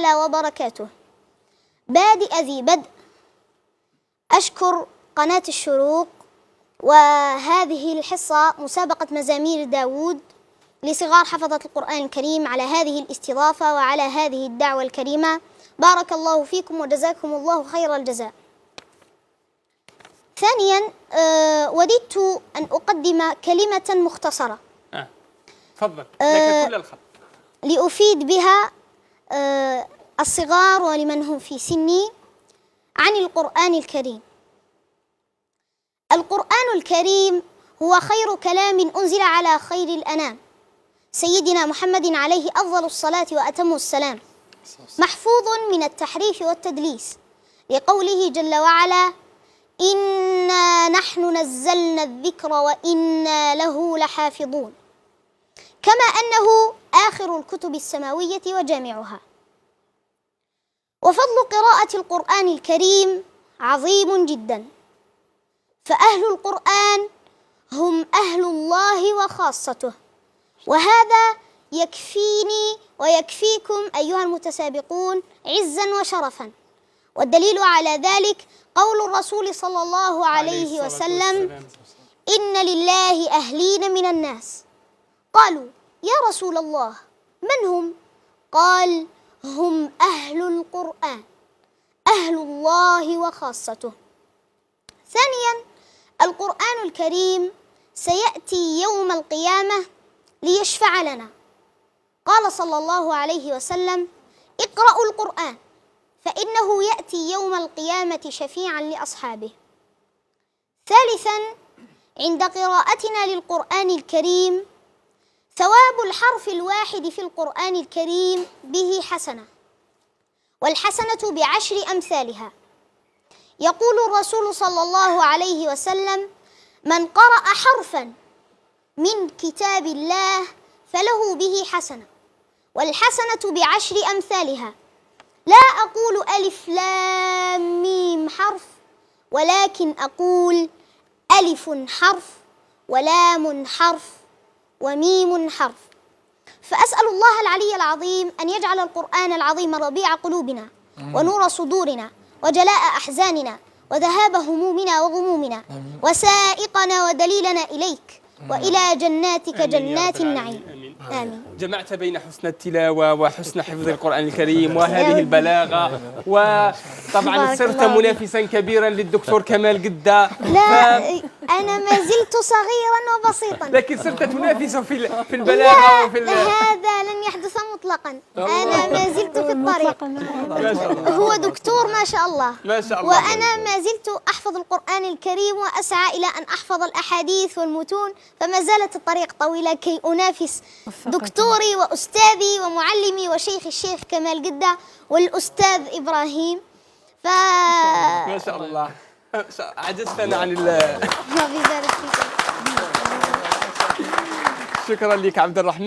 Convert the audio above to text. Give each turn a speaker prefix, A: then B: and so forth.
A: تعالى وبركاته. بادئ ذي بدء، أشكر قناة الشروق وهذه الحصة مسابقة مزامير داود لصغار حفظة القرآن الكريم على هذه الاستضافة وعلى هذه الدعوة الكريمة. بارك الله فيكم وجزاكم الله خير الجزاء. ثانيا وددت أن أقدم كلمة مختصرة
B: تفضل، لك كل الخط،
A: لأفيد بها الصغار ولمن هم في سني عن القرآن الكريم. القرآن الكريم هو خير كلام أنزل على خير الأنام سيدنا محمد عليه أفضل الصلاة وأتم السلام، محفوظ من التحريف والتدليس، لقوله جل وعلا: إنا نحن نزلنا الذكر وإنا له لحافظون، كما أنه آخر الكتب السماوية وجامعها. وفضل قراءة القرآن الكريم عظيم جدا، فأهل القرآن هم أهل الله وخاصته، وهذا يكفيني ويكفيكم أيها المتسابقون عزا وشرفا. والدليل على ذلك قول الرسول صلى الله عليه وسلم: إن لله أهلين من الناس. قالوا: يا رسول الله من هم؟ قال: هم أهل القرآن، أهل الله وخاصته. ثانيا، القرآن الكريم سيأتي يوم القيامة ليشفع لنا. قال صلى الله عليه وسلم: اقرأوا القرآن فإنه يأتي يوم القيامة شفيعا لأصحابه. ثالثا، عند قراءتنا للقرآن الكريم ثواب الحرف الواحد في القرآن الكريم به حسنة، والحسنة بعشر أمثالها. يقول الرسول صلى الله عليه وسلم: من قرأ حرفا من كتاب الله فله به حسنة، والحسنة بعشر أمثالها. لا أقول ألف لام ميم حرف، ولكن أقول ألف حرف ولام حرف وميم حرف. فأسأل الله العلي العظيم أن يجعل القرآن العظيم ربيع قلوبنا ونور صدورنا وجلاء أحزاننا وذهاب همومنا وغمومنا وسائقنا ودليلنا إليك وإلى جناتك جنات النعيم. آمين.
B: جمعت بين حسن التلاوة وحسن حفظ القرآن الكريم وهذه البلاغة، وطبعا صرت منافسا كبيرا للدكتور كمال قدة.
A: لا أنا ما زلت صغيرا وبسيطا،
B: لكن صرت تنافس في البلاغة وفي
A: هذا لن يحدث مطلقا. أنا ما زلت في الطريق. هو دكتور ما شاء الله،
B: ما شاء الله،
A: وأنا ما زلت أحفظ القرآن الكريم وأسعى إلى أن أحفظ الأحاديث والمتون، فما زالت الطريق طويلة كي أنافس دكتوري وأستاذي ومعلمي وشيخ الشيخ كمال قدة والأستاذ إبراهيم.
B: ما شاء الله، عجزتنا عن
A: الله يبارك فيك.
B: شكرا لك عبد الرحمن.